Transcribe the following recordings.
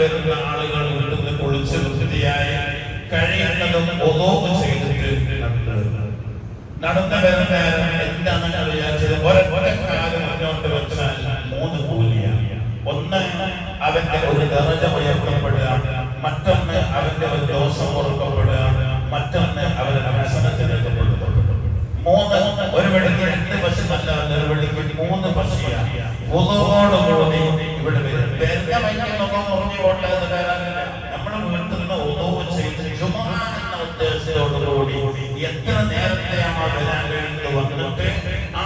വരുന്ന ആളുകൾ വീട്ടിൽ കുളിച്ച് വൃത്തിയായി കഴിയുന്നതും ഒന്നോക്ക് ചെയ്തിട്ട് നടന്നു വരുന്ന എന്താണെന്ന് വിചാരിച്ചത് ഒരൊറ്റക്കാലം മുന്നോട്ട് വെച്ചാൽ 3 കൂലിയാണ്. ഒന്ന്, അവന്റെ ഒരു ദറജ ഉയർത്തപ്പെടുക, മറ്റൊന്ന് അവന്റെ ഒരു ദോഷം ഓർക്കപ്പെടുക, മറ്റൊന്ന് അവരുടെ വ്യസനത്തിനെത്തപ്പെടുക. 3 ഒരു വെടിക്ക് 2 പശുവല്ല, ഒരു വെടിക്ക് 3 പശുയാണ്. ഒന്നോടുകൂടി ഇവിടെ വരും. പേരുടെ വൈകുന്നൊക്കെ മുറിഞ്ഞു പോട്ടേന്ന് കയറാനില്ല. നമ്മുടെ വീട്ടിൽ നിന്ന് ഒന്നോ ചെയ്ത് ജുമാ എന്ന ഉദ്ദേശത്തോടുകൂടി എത്ര നേരത്തെയാണ് വരാൻ വേണ്ടി വന്നിട്ട്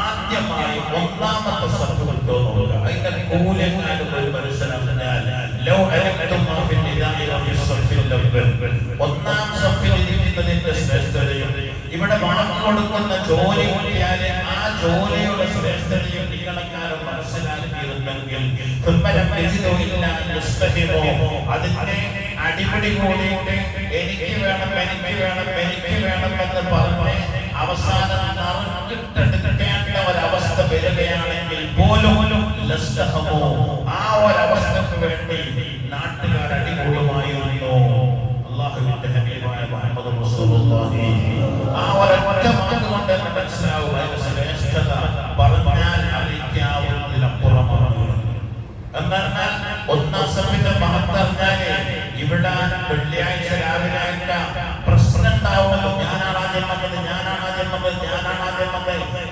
ആദ്യമായി 1ാമത്തെ സഫ് കിട്ടോ നോക്കുക. അതിന്റെ കൂലെങ്ങാനും ഒരു മനസ്സിലാൽ 1ാം സഫിൽ ഇരിക്കുന്നതിന്റെ ശ്രേഷ്ഠതയും ഇവിടെ വാക്ക് കൊടുക്കുന്ന ജോലി കിട്ടിയാൽ ആ ജോലിയുടെ ശ്രേഷ്ഠതയും നിങ്ങളെക്കാരും മനസ്സിലാക്കിയിരുന്നെങ്കിൽ അതിന്റെ അടിപിടി കൂടിയിട്ട് എനിക്ക് വേണം എന്ന് പറഞ്ഞ് അവസാനം നറുക്കിട്ടെടുക്കേണ്ട ഒരവസ്ഥ വരികയാണെങ്കിൽ പോലും ആ ഒരവസ്ഥക്ക് വേണ്ടി നാട്ടുകാർ അടികൂടുമായിരുന്നു. അല്ലാഹുവിന്റെ ഹബീബായ മുഹമ്മദ് റസൂലുള്ളാഹി ആ ഒരൊറ്റ വാക്ക് കൊണ്ട് മനസ്സിലാവും അതിന്റെ ശ്രേഷ്ഠത പറഞ്ഞാൽ അറിയിക്കാവുന്നതിനപ്പുറമാണ്. എന്നാൽ 1ാം സഫിന്റെ മഹത്തറിഞ്ഞാല് ഇവിടെ വെള്ളിയാഴ്ച രാവിലെ പ്രശ്നം ഉണ്ടാവുമല്ലോ. ഞാനാണ് ആദ്യം വന്നത്.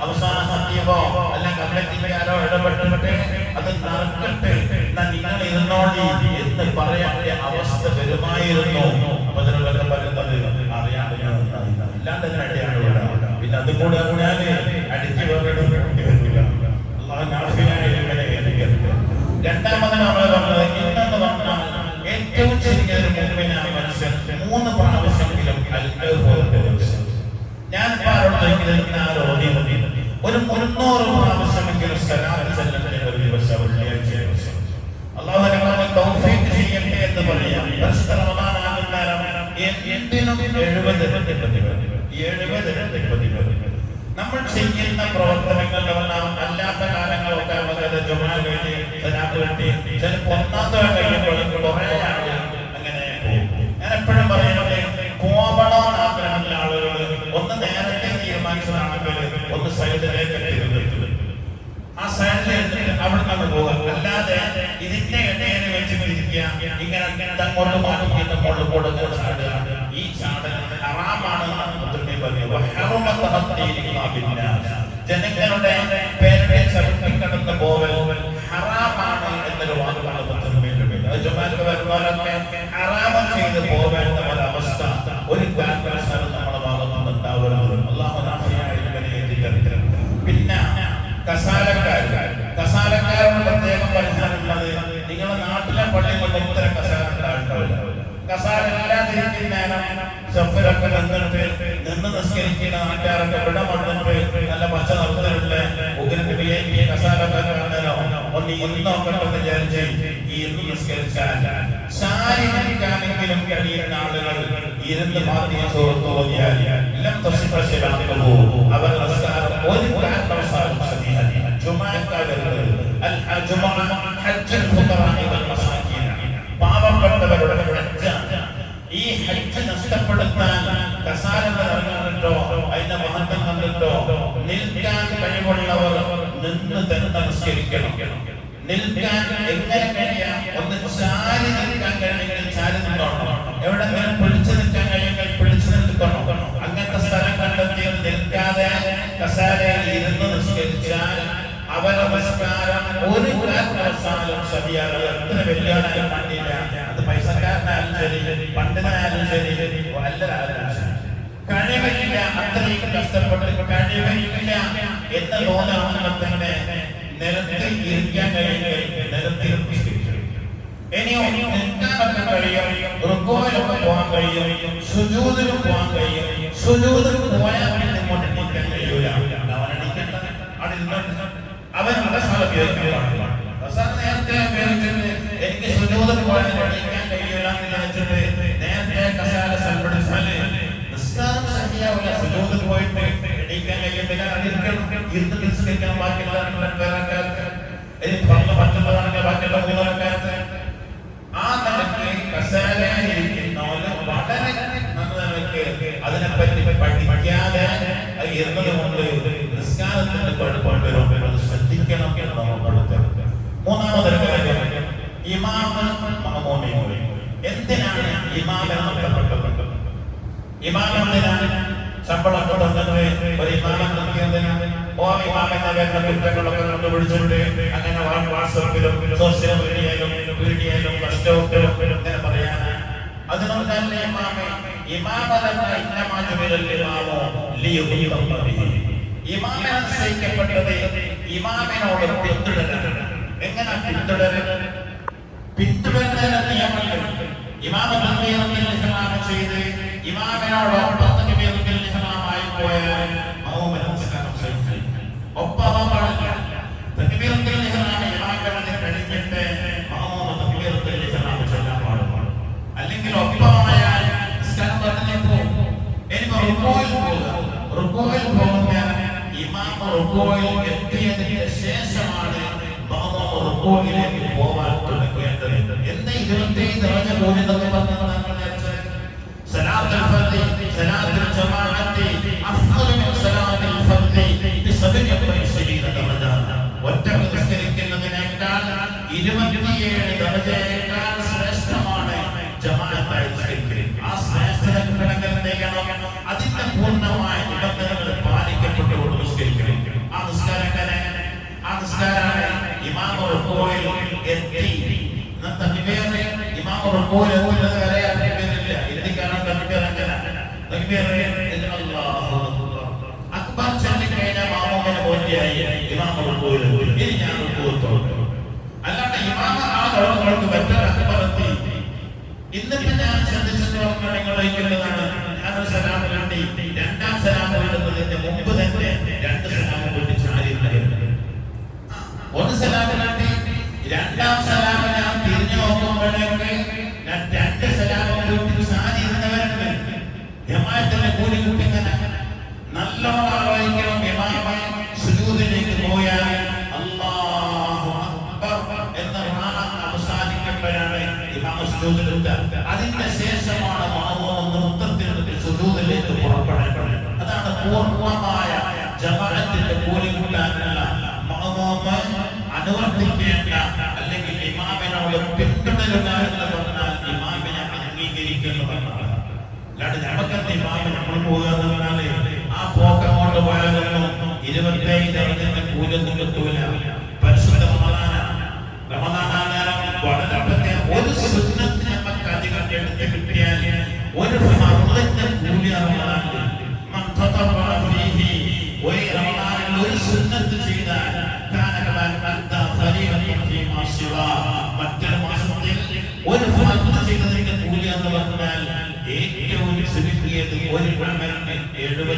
അവസാന സത്യമോ അല്ലെങ്കിൽ കമ്മിറ്റിക്കാരോ ഇടപെട്ടിട്ട് അത് നടക്കട്ടെ, നിങ്ങൾ ഇരുന്നോളി എന്ന് പറയേണ്ട അവസ്ഥ വരുമായിരുന്നു. അപ്പൊ ഇതിനൊക്കെ പറയുന്നത് അറിയാൻ അല്ലാതെ അടിയാണ്. പിന്നെ അത് കൂടെ അടിച്ചു വരില്ല. രണ്ടാമത് നമ്മൾ പറഞ്ഞത് ഇന്നെന്ന് പറഞ്ഞാൽ ഏറ്റവും ചെറിയൊരു മുമ്പിനായ മനുഷ്യൻ 3 പ്രാവശ്യമെങ്കിലും ഞാൻ ഒരു 300 പ്രാവശ്യമെങ്കിലും സലാത്ത് ചെല്ലുന്നതിന് ഒരു ദിവസം വെള്ളിയാഴ്ച അല്ലാഹു നമുക്ക് തൗഫീഖ് ചെയ്യട്ടെ എന്ന് പറയാം. നമ്മൾ ചെയ്യുന്ന പ്രവർത്തനങ്ങളെല്ലാം അല്ലാത്ത കാലങ്ങളൊക്കെ ജുമാ കഴിഞ്ഞ് ചിലപ്പോൾ 1ാമത്തെ കഴിയുമ്പോഴേക്കും കുറെ അങ്ങനെ ഞാൻ എപ്പോഴും പറയുന്നത് കോപണം ആഗ്രഹമുള്ള ആളുകൾ ഒന്ന് നേരത്തെ തീരുമാനിച്ചതാണെങ്കിൽ ഒന്ന് സൈഡിലേക്ക് ആ സൈഡിലേക്ക് അവിടെ നിന്ന് പോകാം. അല്ലാതെ ഇതിന്റെ ഇടയിൽ വെച്ച് പിരിക്കുക ഇങ്ങനെ അങ്ങോട്ട് മാറ്റിയിട്ട് മുകളിൽ കൂടെ ചാടുക. ഈ ചാടൽ ഹറാമാണ്. ജനങ്ങളുടെ പേരുടെ ചവിട്ടിക്കടന്ന് പോവൽ ഹറാമാണ് എന്നൊരു വാക്കാണ് ഹറാമം ചെയ്ത് പോവേണ്ട ഒരവസ്ഥ ഒരു കാരണവശാലും നമ്മുടെ ഭാഗത്തുനിന്ന് ഉണ്ടാവരുത്. അല്ലാഹു പിന്നെ കസാലക്കാരോട് പ്രത്യേകം പറയാനുള്ളത്, നിങ്ങളുടെ നാട്ടിലെ പള്ളികളിൽ ഇത്തരം കസാലക്കാരുണ്ടാവില്ല. കസാലക്കാരാതിരിക്കുന്ന ഷഫിലൊക്കെ നിന്ന് നിസ്കരിക്കുന്ന നാട്ടുകാരൊക്കെ ഇവിടെ വന്നിട്ട് നല്ല പച്ച നടത്തിലുള്ള ഉഗ്രന്റെ കസാലക്കാരോ ഒന്ന് ഇന്നോക്കട്ടെന്ന് വിചാരിച്ച് ഈ ഇന്ന് നിസ്കരിച്ചാൽ ശാരീരിക്കാണെങ്കിലും കഴിയുന്ന ആളുകൾ ഇരുന്ന് ഫാത്തിഹ സൂറത്ത് ഓതിയാൽ അവർ നമസ്കാരം ഒരു കാരണവശാലും ശരിയല്ല. പാവപ്പെട്ടവരുടെ ഈ ഹജ്ജ് നഷ്ടപ്പെടുത്താൻ കസാലകൾ ഇറങ്ങിട്ടോ അതിന്റെ മഹത്വം കണ്ടിട്ടോ നിൽക്കാൻ കഴിവുള്ളവർ നിന്ന് തന്നെ നമസ്കരിക്കണം. നിൽക്കാൻ എങ്ങനെ കഴിയാം? ഒന്ന് ചാരി നിൽക്കാൻ കഴിയുമെങ്കിൽ ചാരി നിൽക്കണം. എവിടെങ്കിലും പിടിച്ചു നിൽക്കാൻ കഴിയുമെങ്കിൽ പിടിച്ചു നിൽക്കണം. അങ്ങനത്തെ സ്ഥലം കണ്ടെത്തി നിൽക്കാതെ കസാലയിൽ ഇരുന്ന് നിസ്കരിച്ചാൽ അവരുടെ നമസ്കാരം ഒരു കാരണവശാലും ശരിയാണ്. എത്ര വലിയവനായി കണ്ടില്ല, അത് പൈസക്കാരനായാലും ശരി, പണ്ടിനായാലും ശരി, വല്ലരായാലും ശരി, കഴിവില്ല, അത്രയും കഷ്ടപ്പെട്ട് കഴിവില്ല എന്ന് തോന്നുമ്പോൾ തന്നെ നിലത്തിൽ ഇരിക്കാൻ കഴിയുകയും നിലത്തിൽ ഇനിയോ നിൽക്കാനൊക്കെ കഴിയും, റുക്കോയിലൊക്കെ പോകാൻ കഴിയും, സുജൂദിലും പോകാൻ കഴിയും. സുജൂദിൽ പോയാൽ ഇങ്ങോട്ട് എണീക്കാൻ കഴിയൂല. അവൻ നേരത്തെ എനിക്ക് സുജൂദിൽ പോയാൽ എണീക്കാൻ കഴിയൂല എന്ന് വെച്ചിട്ട് നേരത്തെ കസാല സൽപ്പെടുത്താല് നിസ്കാരം ശരിയാവില്ല. സുജൂദിൽ പോയിട്ട് എണീക്കാൻ കഴിയുന്നില്ല, ഇരുന്ന് നിസ്കരിക്കാൻ ബാക്കിയുള്ള എനിക്ക് പറ്റുന്നതാണെങ്കിൽ ബാക്കിയുള്ള മൂന്നരക്കാലത്ത് ആ നിലയ്ക്ക് ഇമാമ് മഅമൂമിനോട്. എന്തിനാണ് ഇമാമിനെ നിർത്തപ്പെട്ടത്? ഇമാമെന്തിനാണ് ശമ്പളമൊക്കെ തന്നത്? ഒരു ഇമാമൻ നിർത്തിയതിനാണ്. ഇമാമിന്റെ വേണ്ട കുറ്റങ്ങളൊക്കെ കണ്ടുപിടിച്ചിട്ട് അങ്ങനെ വാട്സാപ്പിലും സോഷ്യൽ മീഡിയയിലും ടെലിസ്റ്റോപ്പിലും ഇങ്ങനെ പറയാനാണ്. അതുകൊണ്ട് തന്നെ ഇമാമിനെ നിശ്ചയിക്കപ്പെട്ടത് ഇമാമിനോട് പിന്തുടരാനാണ്. എങ്ങനെ പിന്തുടരുന്നതിന് നിയമങ്ങൾ ഇമാമ തക്ബീറത്തുൽ ചെയ്ത് ഇമാമിനോടൊപ്പം തക്ബീറത്തുൽ ഇഹ്റാമായി പോയാൽ മഅമൂമിന് നമസ്കാരം ശരിയായി. ഒപ്പം പാടില്ല. തക്ബീറത്തുൽ ഇഹ്റാം ഇമാമിനെ കഴിഞ്ഞിട്ട് മഅമൂമ് തക്ബീറത്തുൽ ഇഹ്റാം ചൊല്ലാൻ പാടുള്ളൂ. അല്ലെങ്കിൽ ഒപ്പമായാൽ നിസ്കാരം പറഞ്ഞു പോകും. ഇനി റുകൂഇൽ പോകുമ്പോൾ ഇമാം റുകൂഇൽ എത്തിയതിന് ശേഷമാണ് മഅമൂമ് റുകൂഇലേക്ക് പോവാൻ തുടങ്ങേണ്ടത്. എന്ന് 27 ദറജ കൂടിയെന്ന് പറഞ്ഞതാണ്. സലാത്തുൽ ഫർദി സലാത്തുൽ ജമാഅത്തി അഫ്ളു മിൻ സലാത്തുൽ ഫർദി ബി27 ദറജ. ഒറ്റ നിസ്കരിക്കുന്നതിനേക്കാൾ 27 ദറജയേക്കാൾ ശ്രേഷ്ഠമാണ് ജമാഅത്തായി നിസ്കരിക്കൽ. ആ ശ്രേഷ്ഠത കിട്ടണമെങ്കിൽ അതിന്റെ പൂർണ്ണമായ നിബന്ധനകൾ പാലിക്കപ്പെട്ടുകൊണ്ട് നിസ്കരിക്കണം. ആ നിസ്കാരമാണ് ഇമാം റുകൂഇൽ എത്തി. ഇമാം റുകൂഇൽ എത്തുന്നത് വരെ തക്ബീറില്ല. എന്തിനാണ് തക്ബീർ? തക്ബീർ അല്ലാഹു അക്ബർ ചൊല്ലിക്കഴിഞ്ഞാൽ മഅമൂമിന് ബോധ്യമായി ഇമാം റുകൂഇൽ എത്തി. ഇനി ഞാൻ റുകൂഇൽ. അല്ലാണ്ട് ഇമാം ആ തുടങ്ങുന്നത് മറ്റൊരു അക്ബർ എത്തി. ഇന്നിപ്പോ ഞാൻ ശ്രദ്ധിച്ചിട്ടുള്ള നിങ്ങളാണ്. ഞാനൊരു സലാം വേണ്ടി രണ്ടാം സലാം വേണ്ടുന്നതിന്റെ മുമ്പ് തന്നെ 2 സലാം വേണ്ടി ചാരിയുണ്ടായിരുന്നു. ഒരു സലാം വേണ്ടി രണ്ടാം സലാം ഞാൻ തിരിഞ്ഞു നോക്കുമ്പോഴേക്ക് ഞാൻ 2 സലാം വേണ്ടി ചാരിയിരുന്നവരുണ്ട്. ജമാഅത്തിന്റെ കൂലി കൂട്ടിങ്ങനെ നല്ലോണം ആലോചിക്കണം. ഇമാം സുജൂദിലേക്ക് പോയാൽ അല്ലാഹു അക്ബർ എന്ന അവസാനിക്കുമ്പോഴാണ് ഇമാം സുജൂദിലെത്തുക. അതിന്റെ ശേഷമാണ് മഅമൂം നൃത്തത്തിൽ സുജൂദിലേക്ക് പുറപ്പെടേണ്ടത്. അതാണ് പൂർണ്ണമായ ജമാഅത്തിന്റെ കൂലി കൂട്ടാനുള്ള മഅമൂം അനുവർത്തിക്കേണ്ട അല്ലെങ്കിൽ ഇമാമിനോട് പിന്തുടരുക എന്ന് പറഞ്ഞാൽ ഇമാമിനെ അംഗീകരിക്കുന്നതാണ്. അല്ലാണ്ട് നമുക്കെന്ത് ഇമാമിന് നമ്മൾ പോകുക എന്ന് പറഞ്ഞാല് ആ പോക്കങ്ങോട്ട് പോയാലൊന്നും 27 ദറജയുടെ കൂലൊന്നും കിട്ടൂല. പരിശുദ്ധ റമദാനാണ് വളരെ ഒരു സുന്നത്ത് നമുക്ക് അധികം എടുത്ത് കിട്ടിയാൽ ഒരു ഫർദിന്റെ കൂലി റമദാനിൽ മൻ തതവ്വഅ ഫീഹി ഒരു റമദാനിൽ ഒരു സുന്നത്ത് ചെയ്താൽ കാന കമാ അദ്ദാ ഫരീദൻ ഫീമാ സിവാ. മറ്റൊരു മാസത്തിൽ ഒരു ഫർദ് ചെയ്തതിന്റെ കൂലി എന്ന് പറഞ്ഞാൽ ഏറ്റവും ചുരുങ്ങിയത് ഒരു അമലിന് 70